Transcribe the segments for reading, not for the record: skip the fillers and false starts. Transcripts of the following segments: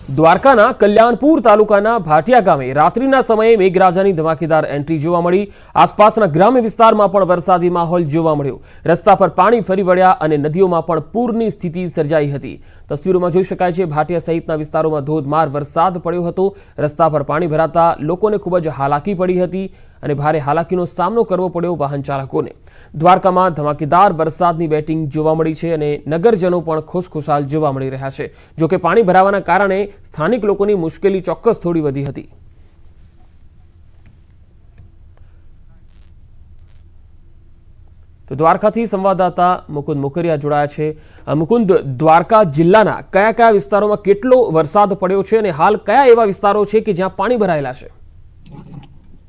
દ્વારકાના કલ્યાણપુર તાલુકાના ભાટિયા ગામે રાત્રિના સમયે મેઘરાજાની ધમાકેદાર એન્ટ્રી જોવા મળી। આસપાસના ગ્રામ્ય વિસ્તારમાં પણ વરસાદી માહોલ જોવા મળ્યો। રસ્તા પર પાણી ફરી વળ્યા અને નદીઓમાં પણ પૂરની સ્થિતિ સર્જાઈ હતી। તસવીરોમાં જોઈ શકાય છે ભાટિયા સહિતના વિસ્તારોમાં ધોધમાર વરસાદ પડ્યો હતો। રસ્તા પર પાણી ભરાતા લોકોને ખૂબ જ હાલાકી પડી હતી અને ભારે હાલાકીનો સામનો કરવો પડ્યો વાહન ચાલકોને। દ્વારકામાં ધમાકેદાર વરસાદની બેટિંગ જોવા મળી છે અને નગરજનો પણ ખુશખુશાલ જોવા મળી રહ્યા છે। જો કે પાણી ભરાવાના કારણે સ્થાનિક લોકોની મુશ્કેલી ચોક્કસ થોડી વધી હતી। તો દ્વારકાથી સંવાદદાતા મુકુંદ મોકરિયા જોડાયા છે। મુકુંદ, દ્વારકા જિલ્લાના કયા કયા વિસ્તારોમાં કેટલો વરસાદ પડ્યો છે અને હાલ કયા એવા વિસ્તારો છે કે જ્યાં પાણી ભરાયેલા છે?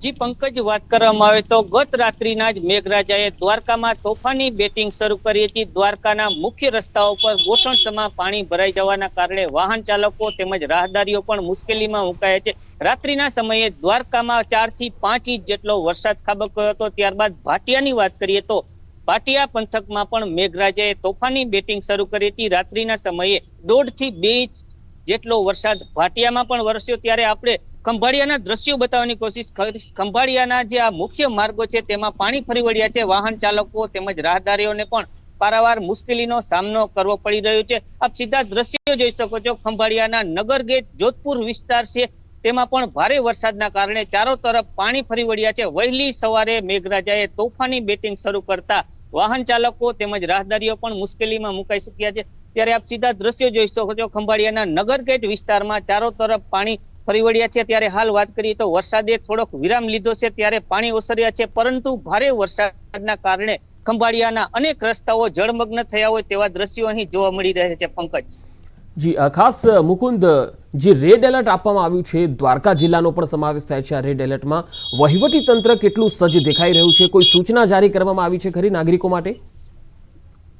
જી પંકજ, વાત કરવામાં આવે તો ગત રાત્રિના જ મેઘરાજાએ દ્વારકામાં તોફાની બેટિંગ શરૂ કરી હતી। દ્વારકાના મુખ્ય રસ્તાઓ પર ગોઠણસમાં પાણી ભરાઈ જવાના કારણે વાહન ચાલકો તેમજ રાહદારીઓ પણ મુશ્કેલીમાં મુકાયા છે। રાત્રિના સમયે દ્વારકામાં 4 થી 5 ઇંચ જેટલો વરસાદ ખાબક્યો હતો। ત્યારબાદ ભાટિયાની વાત કરીએ તો ભાટિયા પંથકમાં પણ મેઘરાજાએ તોફાની બેટિંગ શરૂ કરી હતી। રાત્રિના સમયે 1.5 થી 2 ઇંચ જેટલો વરસાદ ભાટિયામાં પણ વરસ્યો। ત્યારે આપણે ખંભાળિયાના દ્રશ્યો બતાવવાની કોશિશ કરીશ। ખંભાળિયાના જે આ મુખ્ય માર્ગો છે તેમાં પાણી ફરી વળ્યા છે। વાહન ચાલકો તેમજ રાહદારીઓને પણ પારાવાર મુશ્કેલીનો સામનો કરવો પડી રહ્યો છે। આપ સીધા દ્રશ્યો જોઈ શકો છો। ખંભાળિયાના નગરગેટ જોધપુર વિસ્તાર છે તેમાં પણ ભારે વરસાદના કારણે ચારો તરફ પાણી ફરી વળ્યા છે। વહેલી સવારે મેઘરાજાએ તોફાની બેટિંગ શરૂ કરતા વાહન ચાલકો તેમજ રાહદારીઓ પણ મુશ્કેલીમાં મુકાઈ ચૂક્યા છે। ત્યારે આપ સીધા દ્રશ્યો જોઈ શકો છો। ખંભાળિયાના નગરગેટ વિસ્તારમાં ચારો તરફ પાણી ફરી વળ્યા છે। ત્યારે હાલ વાત કરીએ તો વરસાદે થોડોક વિરામ લીધો છે, ત્યારે પાણી ઓસર્યા છે, પરંતુ ભારે વરસાદના કારણે ખંભાળિયાના અનેક રસ્તાઓ જળમગ્ન થયા હોય તેવા દ્રશ્યો અહીં જોવા મળી રહ્યા છે। પંકજ જી, ખાસ મુકુંદ, જે રેડ એલર્ટ આપવામાં આવ્યું છે, દ્વારકા જિલ્લાનો પણ સમાવેશ થાય છે આ રેડ એલર્ટમાં, વહીવટી તંત્ર કેટલું સજ્જ દેખાઈ રહ્યું છે? કોઈ સૂચના જારી કરવામાં આવી છે ખરી નાગરિકો માટે?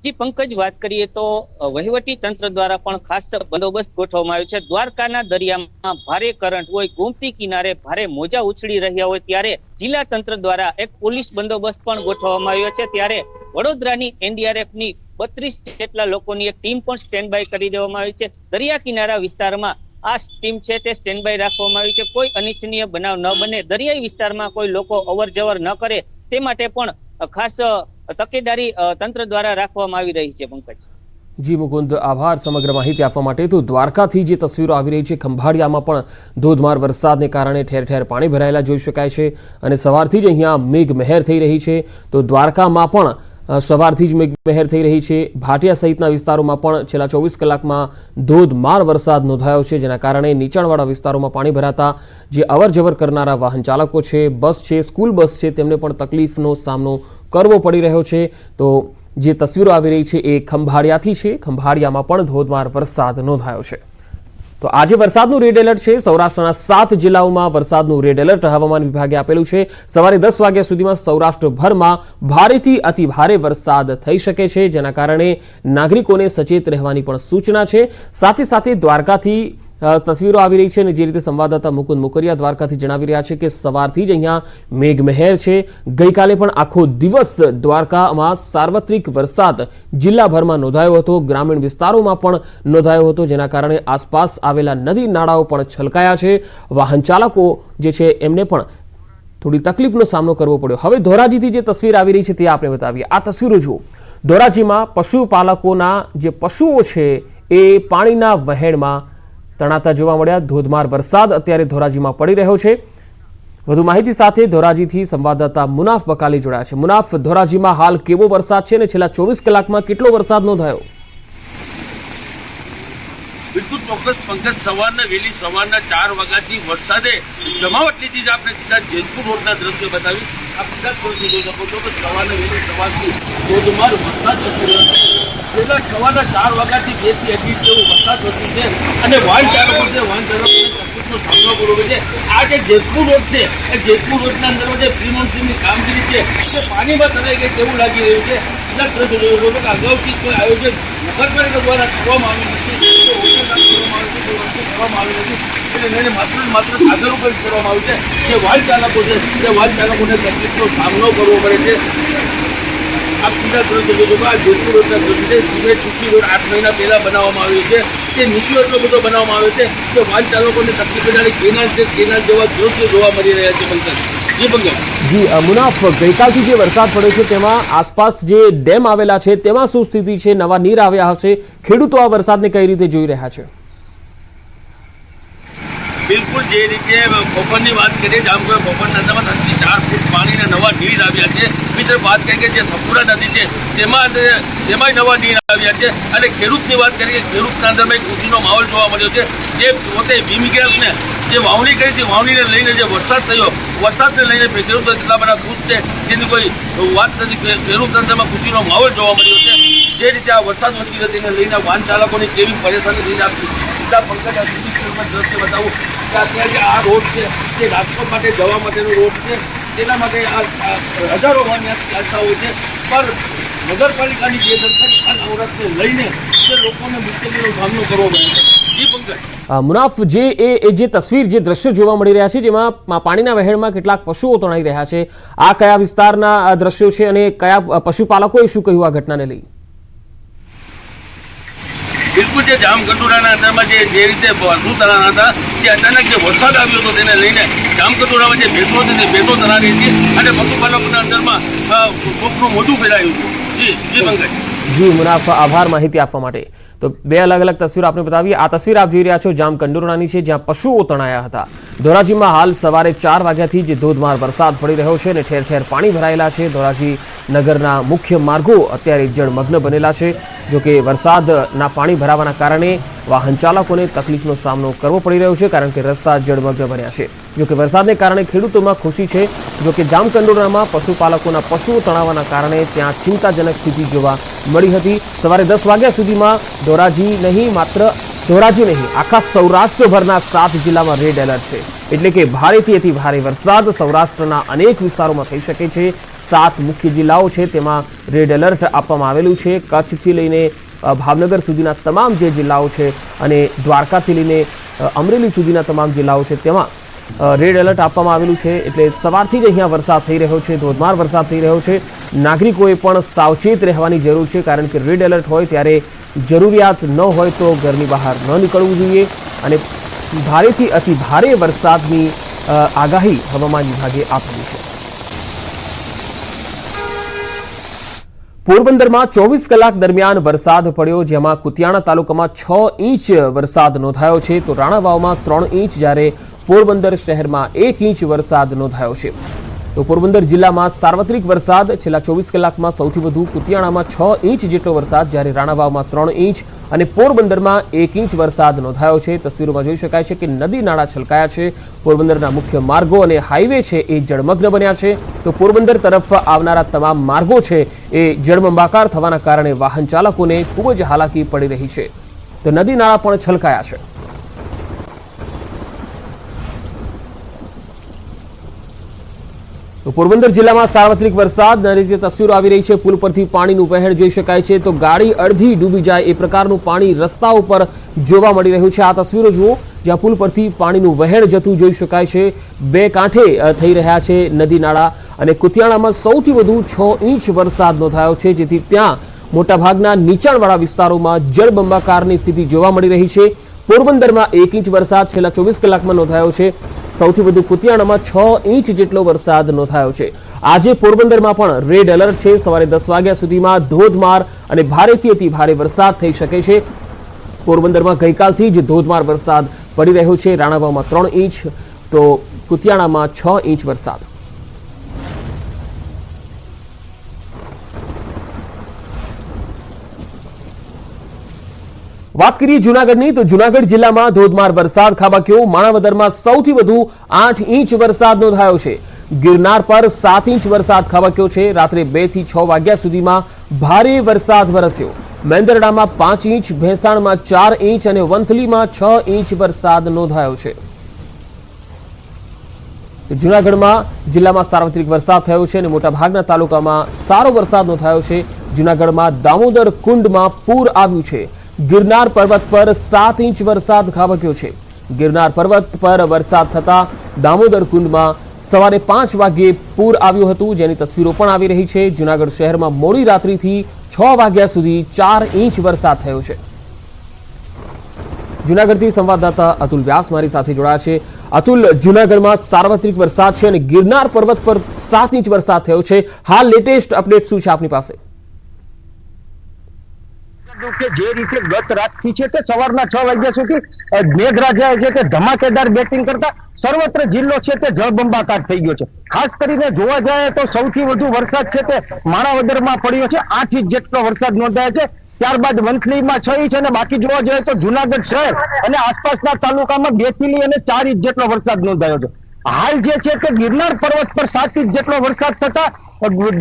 જી પંકજ, વાત કરીએ તો વહીવટી તંત્ર દ્વારા પણ ખાસ બંદોબસ્ત ગોઠવવામાં આવ્યો છે। દ્વારકાના દરિયામાં ભારે કરંટ હોય, ગોમતી કિનારે ભારે મોજા ઉછળી રહ્યા હોય ત્યારે જિલ્લા તંત્ર દ્વારા એક પોલીસ બંદોબસ્ત પણ ગોઠવવામાં આવ્યો છે। ત્યારે વડોદરાની એનડીઆરએફની 32 જેટલા લોકોની એક ટીમ પણ સ્ટેન્ડ બાય કરી દેવામાં આવી છે। દરિયા કિનારા વિસ્તારમાં આ ટીમ છે તે સ્ટેન્ડ બાય રાખવામાં આવી છે। કોઈ અનિચ્છનીય બનાવ ન બને, દરિયાઈ વિસ્તારમાં કોઈ લોકો અવર જવર ન કરે તે માટે પણ ખાસ તકેદારી તંત્ર દ્વારા રાખવામાં આવી રહી છે। પંકજ જી મુકુંદ, આભાર સમગ્ર માહિતી આપવા માટે। તો દ્વારકાથી જે તસવીરો આવી રહી છે, ખંભાળિયામાં પણ ધોધમાર વરસાદને કારણે ઠેર ઠેર પાણી ભરાયેલા જોઈ શકાય છે અને સવારથી જ અહીંયા મેઘમહેર થઈ રહી છે। તો દ્વારકામાં પણ સવારથી જ મેઘમહેર થઈ રહી છે। ભાટિયા સહિતના વિસ્તારોમાં પણ છેલ્લા 24 કલાકમાં ધોધમાર વરસાદ નોંધાયો છે, જેના કારણે નીચાણવાળા વિસ્તારોમાં પાણી ભરાતા જે અવર જવર કરનારા વાહન ચાલકો છે, બસ છે, સ્કૂલ બસ છે, તેમને પણ તકલીફનો સામનો કરવો પડી રહ્યો છે। તો જે તસવીરો આવી રહી છે એ ખંભાળિયાથી છે। ખંભાળિયામાં પણ ધોધમાર વરસાદ નોંધાયો છે। તો આજે વરસાદનું રેડ એલર્ટ છે। સૌરાષ્ટ્રના 7 જિલ્લાઓમાં વરસાદનું રેડ એલર્ટ હવામાન વિભાગે આપેલું છે। સવારે 10 વાગ્યા સુધીમાં સૌરાષ્ટ્રભરમાં ભારેથી અતિ ભારે વરસાદ થઈ શકે છે, જેના કારણે નાગરિકોને સચેત રહેવાની પણ સૂચના છે। સાથે સાથે દ્વારકાથી તસવીરો આવી રહી છે અને જે રીતે સંવાદદાતા મુકુંદ મોકરિયા દ્વારકાથી જણાવી રહ્યા છે કે સવારથી જ અહીંયા મેઘમહેર છે। ગઈકાલે પણ આખો દિવસ દ્વારકામાં સાર્વત્રિક વરસાદ જિલ્લાભરમાં નોંધાયો હતો, ગ્રામીણ વિસ્તારોમાં પણ નોંધાયો હતો, જેના કારણે આસપાસ આવેલા નદી નાળાઓ પણ છલકાયા છે। વાહન ચાલકો જે છે એમને પણ થોડી તકલીફનો સામનો કરવો પડ્યો। હવે ધોરાજીથી જે તસવીર આવી રહી છે તે આપણે બતાવીએ। આ તસવીરો જુઓ। ધોરાજીમાં પશુપાલકોના જે પશુઓ છે એ પાણીના વહેણમાં તણાતા જોવા મળ્યા। ધોધમાર વરસાદ અત્યારે ધોરાજીમાં પડી રહ્યો છે। વધુ માહિતી સાથે ધોરાજીથી સંવાદદાતા મુનાફ બકાલી જોડાયા છે। મુનાફ, ધોરાજીમાં હાલ કેવો વરસાદ છે અને છેલ્લા 24 કલાકમાં કેટલો વરસાદ નોંધાયો? બિલકુલ ચોક્કસ પંકજ, વહેલી સવારના 4 વાગ્યાથી વરસાદે જમાવટ લીધી છે। આપણે સીધા જેતપુર રોડના દ્રશ્યો બતાવી આપ સીધા જોઈ શકો છો કે વહેલી સવારથી ધોધમાર વરસાદ થતો રહ્યો છે। છેલ્લા સવારના 4 વાગ્યાથી 2 થી 2.5 ઇંચ જેવો વરસાદ થયો છે અને વાહન ચાલકોને તકલીફનો સામનો કરવો પડે છે। આ જે જેતપુર રોડ છે એ જેતપુર રોડના અંદર જે પ્રી મોન્સૂનની કામગીરી છે તે પાણીમાં તરાઈ ગઈ તેવું લાગી રહ્યું છે। સીધા દ્રશ્યો જોઈ શકો કે અગાઉથી કોઈ આયોજન નગરપાલિકા દ્વારા કરવામાં આવ્યું નથી, માત્ર સાધનો પર કરવામાં આવ્યું છે। જે વાહન ચાલકો છે તે વાહન ચાલકોને તકલીફનો સામનો કરવો પડે છે। આપ સીધા દ્રશ્યો જોઈ શકો, આ જેતપુર રોડના દ્રશ્ય સિમેન્ટ ચૂકી રોડ 8 મહિના પહેલા બનાવવામાં આવ્યું છે। તે નીચો એટલો બધો બનાવવામાં આવે છે કે વાહન ચાલકોને તકલીફ પડે. કેનાલ છે, કેનાલ જેવા દ્રશ્યો જોવા મળી રહ્યા છે. પંકજ જી મુનાફ, ગઈકાલથી જે વરસાદ પડ્યો છે તેમાં આસપાસ જે ડેમ આવેલા છે તેમાં શું સ્થિતિ છે? નવા નીર આવ્યા હશે, ખેડૂતો આ વરસાદને કઈ રીતે જોઈ રહ્યા છે? બિલકુલ જે રીતે બપોરની વાત કરીએ, જામનગર બપોરના અંતમાં 3 થી 4 ફૂટ પાણીના નવા નીર આવ્યા છે. બીજી તરફ વાત કરીએ કે જે સપુરા નદી છે તેમાંય નવા નીર આવ્યા છે. અને ખેડૂતની વાત કરીએ, ખેડૂતના અંદરમાં એક ખુશીનો માહોલ જોવા મળ્યો છે. જે પોતે ભીમગ્રાસને જે વાવણી કરી હતી, વાવણીને લઈને જે વરસાદ થયો, વરસાદને લઈને ખેડૂતો એટલા બધા ખુશ છે તેની કોઈ વાત નથી. ખેડૂત અંદરમાં ખુશીનો માહોલ જોવા મળ્યો છે. જે રીતે આ વરસાદ વરસી હતી તેને લઈને વાહન ચાલકોની કેવી પરેશાની લઈને આપી પંકજ દ્રશ્ય બતાવું કે અત્યારે જે આ રોડ છે તે રાજકોટ માટે જવા માટેનો રોડ છે. તેના માટે આ હજારો વાહન ચાલતા હોય છે, પણ નગરપાલિકાની બેદરકારી આ નવરાત્રને લઈને તે લોકોને મુશ્કેલીનો સામનો કરવો પડે છે. જી પંકજ મુનાફ, જે તસવીર, જે દ્રશ્યો જોવા મળી રહ્યા છે જેમાં પાણીના વહેણમાં કેટલાક પશુઓ તણાઈ રહ્યા છે, આ કયા વિસ્તારના દ્રશ્યો છે અને કયા પશુપાલકોએ શું કહ્યું આ ઘટનાને લઈ? બિલકુલ જે જામકંડોરાના અંદરમાં જે રીતે વધુ તરાના હતા, જે અચાનક જે વરસાદ આવ્યો હતો તેને લઈને જામકંડોરામાં જે ભેંસો હતી તે ભેંસો તરાની હતી અને પશુપાલકોના અંદરમાં કોકનું મોઢું ફેરાયું હતું. જી પંકજ. જી મુનાફ, આભાર માહિતી આપવા માટે. તો બે અલગ અલગ તસવીર આપને બતાવી. આ તસવીર આપ જોઈ રહ્યા છો જામકંડોરણાની છે, જ્યાં પશુઓ તણાયા હતા. ધોરાજીમાં હાલ સવારે 4 વાગ્યાથી જ ધોધમાર વરસાદ પડી રહ્યો છે અને ઠેર ઠેર પાણી ભરાયેલા છે. ધોરાજી નગરના મુખ્ય માર્ગો અત્યારે જળમગ્ન બનેલા છે. જોકે વરસાદના પાણી ભરાવાના કારણે વાહન ચાલકોને તકલીફનો સામનો કરવો પડી રહ્યો છે, કારણ કે રસ્તા જળમગ્ન બન્યા છે. જોકે વરસાદને કારણે ખેડૂતોમાં ખુશી છે. જોકે જામકંડોરણામાં પશુપાલકોના પશુઓ તણાવાના કારણે ત્યાં ચિંતાજનક સ્થિતિ જોવા મળી હતી. સવારે 10 વાગ્યા સુધીમાં ધોરાજી નહીં, આખા સૌરાષ્ટ્રભરના 7 જિલ્લામાં રેડ એલર્ટ છે. એટલે કે ભારેથી અતિ ભારે વરસાદ સૌરાષ્ટ્રના અનેક વિસ્તારોમાં થઈ શકે છે. 7 મુખ્ય જિલ્લાઓ છે તેમાં રેડ એલર્ટ આપવામાં આવેલું છે. કચ્છથી લઈને ભાવનગર સુધીના તમામ જે જિલ્લાઓ છે અને દ્વારકાથી લઈને અમરેલી સુધીના તમામ જિલ્લાઓ છે તેમાં રેડ એલર્ટ આપવામાં આવેલું છે. એટલે સવારથી જ અહીંયા વરસાદ થઈ રહ્યો છે, ધોધમાર વરસાદ થઈ રહ્યો છે. નાગરિકોએ પણ સાવચેત રહેવાની જરૂર છે, કારણ કે રેડ એલર્ટ હોય ત્યારે જરૂરિયાત ન હોય તો ઘરની બહાર ન નીકળવું જોઈએ. અને ભારેથી અતિ ભારે વરસાદની આગાહી હવામાન વિભાગે આપેલી છે. પોરબંદરમાં 24 કલાક દરમિયાન વરસાદ પડ્યો, જેમાં કુતિયાણા તાલુકામાં 6 ઇંચ વરસાદ નોંધાયો છે, તો રાણાવાવમાં 3 ઇંચ, જ્યારે પોરબંદર શહેરમાં 1 ઇંચ વરસાદ નોંધાયો છે. તો પોરબંદર જિલ્લામાં સાર્વત્રિક વરસાદ છેલ્લા 24 કલાકમાં સૌથી વધુ કુતિયાણામાં 6 ઇંચ જેટલો વરસાદ, જ્યારે રાણાવાવમાં 3 ઇંચ અને પોરબંદરમાં 1 ઇંચ વરસાદ નોંધાયો છે. તસવીરોમાં જોઈ શકાય છે કે નદી નાળા છલકાયા છે. પોરબંદરના મુખ્ય માર્ગો અને હાઈવે છે એ જળમગ્ન બન્યા છે. તો પોરબંદર તરફ આવનારા તમામ માર્ગો છે એ જળબંબાકાર થવાના કારણે વાહન ચાલકોને ખૂબ જ હાલાકી પડી રહી છે. તો નદી નાળા પણ છલકાયા છે. તો પોરબંદર જિલ્લામાં સાર્વત્રિક વરસાદના રીતે તસવીરો આવી રહી છે. પુલ પરથી પાણીનું વહેણ જોઈ શકાય છે, તો ગાડી અડધી ડૂબી જાય એ પ્રકારનું પાણી રસ્તા ઉપર જોવા મળી રહ્યું છે. આ તસવીરો જુઓ, જ્યાં પુલ પરથી પાણીનું વહેણ જતું જોઈ શકાય છે. 2 કાંઠે થઈ રહ્યા છે નદી નાળા. અને કુતિયાણામાં સૌથી વધુ 6 ઇંચ વરસાદ નોંધાયો છે, જેથી ત્યાં મોટાભાગના નીચાણવાળા વિસ્તારોમાં જળબંબાકારની સ્થિતિ જોવા મળી રહી છે. પોરબંદરમાં 1 ઇંચ વરસાદ છેલ્લા 24 કલાકમાં નોંધાયો છે. સૌથી વધુ કુતિયાણામાં 6 ઇંચ જેટલો વરસાદ નોંધાયો છે. આજે પોરબંદરમાં પણ રેડ એલર્ટ છે. સવારે 10 વાગ્યા સુધીમાં ધોધમાર અને ભારેથી અતિ ભારે વરસાદ થઈ શકે છે. પોરબંદરમાં ગઈકાલથી જ ધોધમાર વરસાદ પડી રહ્યો છે. રાણાવાવમાં 3 ઇંચ, તો કુતિયાણામાં 6 ઇંચ વરસાદ. વાત કરીએ જૂનાગઢની, તો જૂનાગઢ જિલ્લામાં ધોધમાર વરસાદ ખાબક્યો. માણાવદરમાં સૌથી વધુ 8 ઇંચ વરસાદ નોંધાયો છે. ગિરનાર પર 7 ઇંચ વરસાદ ખાબક્યો છે. રાત્રે 2 થી 6 વાગ્યા સુધીમાં ભારે વરસાદ વરસ્યો. મેંદરડામાં 5 ઇંચ, ભેંસાણમાં 4 ઇંચ અને વંથલીમાં 6 ઇંચ વરસાદ નોંધાયો છે. જૂનાગઢમાં જિલ્લામાં સાર્વત્રિક વરસાદ થયો છે અને મોટાભાગના તાલુકામાં સારો વરસાદ નોંધાયો છે. જૂનાગઢમાં દામોદર કુંડમાં પૂર આવ્યું છે. ગિરનાર પર્વત પર 7 ઇંચ વરસાદ ખાબક્યો છે. ગિરનાર પર્વત પર વરસાદ થતા દામોદર કુંડમાં સવારે 5 વાગ્યે પૂર આવ્યું હતું, જેની તસવીરો પણ આવી રહી છે. જૂનાગઢ શહેરમાં મોડી રાત્રિથી 6 વાગ્યા સુધી 4 ઇંચ વરસાદ થયો છે. જૂનાગઢથી સંવાદદાતા અતુલ વ્યાસ મારી સાથે જોડાયા છે। અતુલ, જૂનાગઢમાં સાર્વત્રિક વરસાદ છે અને ગિરનાર પર્વત પર 7 ઇંચ વરસાદ થયો છે। હાલ લેટેસ્ટ અપડેટ શું છે આપની પાસે? કે જે રીતે ગત રાતથી છે તે સવારના 6 વાગ્યા સુધી મેઘરાજાએ છે તે ધમાકેદાર બેટિંગ કરતા સર્વત્ર જિલ્લો છે તે જળબંબાકાર થઈ ગયો છે। ખાસ કરીને જોવા જાય તો સૌથી વધુ વરસાદ છે તે માણાવદરમાં પડ્યો છે, 8 ઇંચ જેટલો વરસાદ નોંધાયો છે। ત્યારબાદ વંથલીમાં 6 ઇંચ અને બાકી જોવા જોઈએ તો જુનાગઢ શહેર અને આસપાસના તાલુકામાં 2 થી અને 4 ઇંચ જેટલો વરસાદ નોંધાયો છે। હાલ જે છે તે ગિરનાર પર્વત પર 7 ઇંચ જેટલો વરસાદ થતા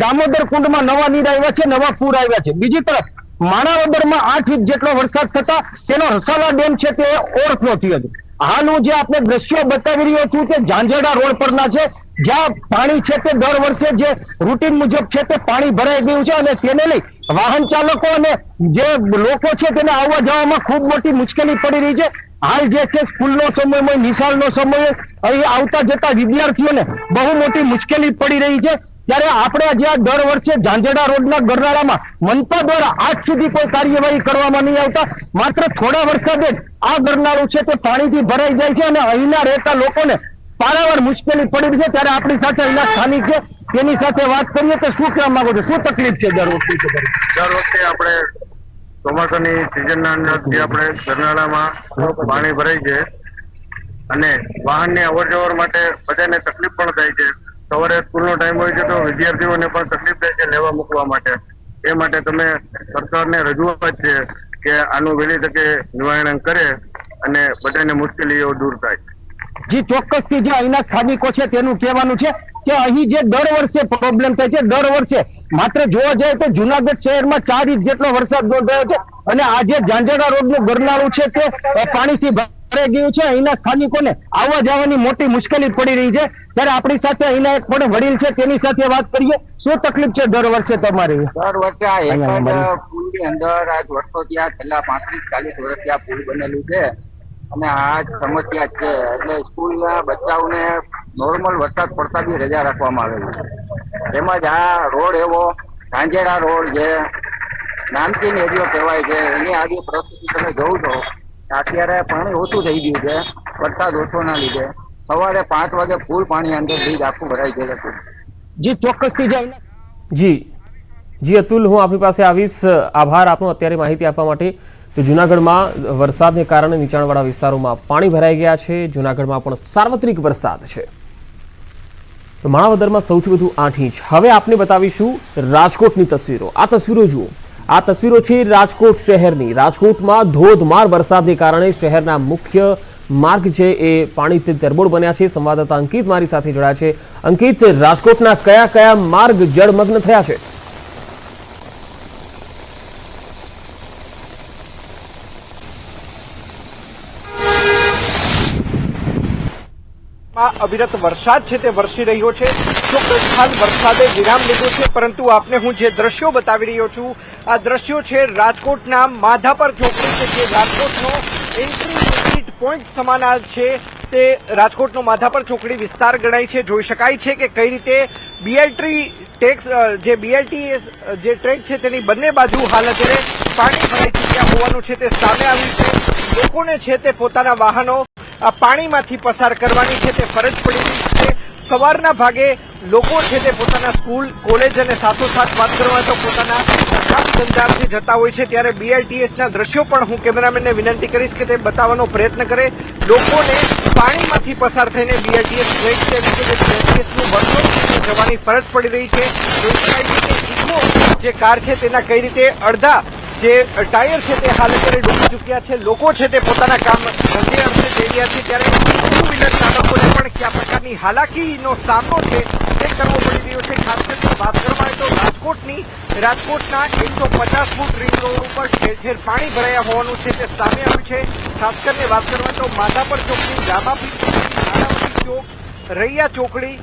દામોદર કુંડમાં નવા નીર આવ્યા છે, નવા પૂર આવ્યા છે। બીજી તરફ માણાવદરમાં 8 ઇંચ જેટલો વરસાદ થતા તેનો રસાલા ડેમ છે તે ઓવરફ્લો થયો છે। હાલ હું જે આપણે દ્રશ્યો બતાવી રહ્યો છું તે ઝાંઝરડા રોડ પરના છે, જ્યાં પાણી છે તે દર વર્ષે જે રૂટીન મુજબ છે તે પાણી ભરાઈ ગયું છે અને તેને લઈ વાહન ચાલકો અને જે લોકો છે તેને આવવા જવામાં ખૂબ મોટી મુશ્કેલી પડી રહી છે। હાલ જે છે સ્કૂલનો સમય હોય, નિશાળનો સમય હોય, અહીં આવતા જતા વિદ્યાર્થીઓને બહુ મોટી મુશ્કેલી પડી રહી છે। ત્યારે આપણે જ્યાં દર વર્ષે ઝાંઝરડા રોડના ગરનાળામાં મનપા દ્વારા આજ સુધી કોઈ કાર્યવાહી કરવામાં નહીં આવતા, માત્ર થોડા વરસાદે આ ગરનાળું છે તે પાણીથી ભરાઈ જાય છે અને અહીંના રહેતા લોકોને પારાવાર મુશ્કેલી પડી રહી છે। ત્યારે આપણી સાથે અહીંના સ્થાનિક છે તેની સાથે વાત કરીએ તો શું કહેવા માંગો છો, શું તકલીફ છે દર વખતે આપણે ચોમાસાની સિઝનના અંદર જે આપણે ગરનાળામાં પાણી ભરાય છે અને વાહનની અવરજવર માટે બધાને તકલીફ પણ થાય છે। સવારે સ્કૂલનો ટાઈમ હોય છે તો વિદ્યાર્થીઓને પણ તકલીફ થાય છે લેવા મૂકવા માટે। એ માટે તમે સરકારને રજૂઆત છે કે આનું વહેલી તકે નિવારણ કરે અને બધાને મુશ્કેલીઓ દૂર થાય। જી ચોક્કસથી જે અહીંના સ્થાનિકો છે તેનું કહેવાનું છે કે અહીં જે દર વર્ષે પ્રોબ્લેમ થાય છે, દર વર્ષે માત્ર જોવા જાય તો જુનાગઢ શહેરમાં 4 ઇંચ જેટલો વરસાદ નોંધાયો છે અને આ જે ઝાંઝરડા રોડનું ગરનાળું છે તે પાણીથી ભરાઈ ગયું છે। અહીંના સ્થાનિકોને આવવા જવાની મોટી મુશ્કેલી પડી રહી છે। ત્યારે આપણી સાથે અહીંના એક પણ વડીલ છે તેની સાથે વાત કરીએ, શું તકલીફ છે દર વર્ષે તમારી? દર વર્ષે આ એક જ પુલની અંદર આજ વર્ષોથી આ છેલ્લા 35-40 વર્ષથી આ પુલ બનેલું છે અને આ જ સમસ્યા છે। એટલે સ્કૂલના બચ્ચાઓને નોર્મલ વરસાદ પડતા બી રજા રાખવામાં આવેલી છે। તેમજ આ રોડ એવો ઝાંઝરડા રોડ જે નામચીન એરિયો કહેવાય છે, એની આવી પરિસ્થિતિ તમે જોવો છો અત્યારે પાણી ઓછું થઈ ગયું છે વરસાદ ઓછોના લીધે। સવારે 5 વાગે ફૂલ પાણી અંદર બ્રિજ આખું ભરાઈ ગયેલું હતું। જી ચોક્કસથી જી અતુલ, હું આપની પાસે આવીશ। આભાર આપનો અત્યારે માહિતી આપવા માટે। તો જૂનાગઢમાં વરસાદને કારણે નીચાણવાળા વિસ્તારોમાં પાણી ભરાઈ ગયા છે। જૂનાગઢમાં પણ સાર્વત્રિક વરસાદ છે। તો માણાવદરમાં સૌથી વધુ 8 ઇંચ। હવે આપને બતાવીશું રાજકોટની તસવીરો। આ તસવીરો જુઓ, આ તસવીરો છે રાજકોટ શહેરની। રાજકોટમાં ધોધમાર વરસાદને કારણે શહેરના મુખ્ય માર્ગ છે એ પાણીથી તરબોળ બન્યા છે। સંવાદદાતા અંકિત મારી સાથે જોડાયા છે। અંકિત, રાજકોટના કયા કયા માર્ગ જળમગ્ન થયા છે? અવિરત વરસાદ છે તે વરસી રહ્યો છે। ચોક્કસ હાલ વરસાદે વિરામ લીધો છે, પરંતુ આપને હું જે દ્રશ્યો બતાવી રહ્યો છું આ દ્રશ્યો છે રાજકોટના માધાપર ચોકડી છે, જે રાજકોટનો એન્ટ્રી એક્ઝિટ પોઈન્ટ સમાન છે। તે રાજકોટનો માધાપર ચોકડી વિસ્તાર ગણાય છે। જોઈ શકાય છે કે કઈ રીતે બીએલટીએસ જે ટ્રેક છે તેની બંને બાજુ હાલ અત્યારે પાણી ભરાઈ ચૂક્યા હોવાનું છે તે સામે આવ્યું છે। લોકોને છે તે પોતાના વાહનો આ પાણીમાંથી પસાર કરવાની છે તે ફરજ પડી રહી છે। સવારના ભાગે લોકો છે તે પોતાના સ્કૂલ, કોલેજ અને સાથોસાથ વાત કરવા તો પોતાના કામ ધંધાથી જતા હોય છે। ત્યારે બીએલટીએસના દ્રશ્યો પણ હું કેમેરામેનને વિનંતી કરીશ કે તે બતાવવાનો પ્રયત્ન કરે। લોકોને પાણીમાંથી પસાર થઈને બીએલટીએસ ટ્રેક છે બીએલટીએસનું વર્કઆઉટ જવાની ફરજ પડી રહી છે। જોઈ શકાય છે કે ઇકો જે કાર છે તેના કઈ રીતે અડધા જે ટાયર છે તે હાલ અત્યારે ડૂબી ચૂક્યા છે। લોકો છે તે પોતાના કામ ધંધે અર્થે જઈ રહ્યા છે। ત્યારે ટુ વ્હીલર ચાલકોને પણ કયા પ્રકારની હાલાકીનો સામનો છે તે કરવો પડી રહ્યો છે। ખાસ કરીને વાત કરવામાં આવે તો રાજકોટના 150 ફૂટ રિંગ રોડ ઉપર ઠેર ઠેર પાણી ભરાયા હોવાનું છે તે સામે આવ્યું છે। ખાસ કરીને વાત કરવામાં તો માધાપર ચોકડી, રામાપીર ચોકડી, નાણાવટી ચોક, રૈયા ચોકડી।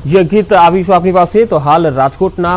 જી અંકિત, આવીશું આપની પાસે। તો હાલ રાજકોટના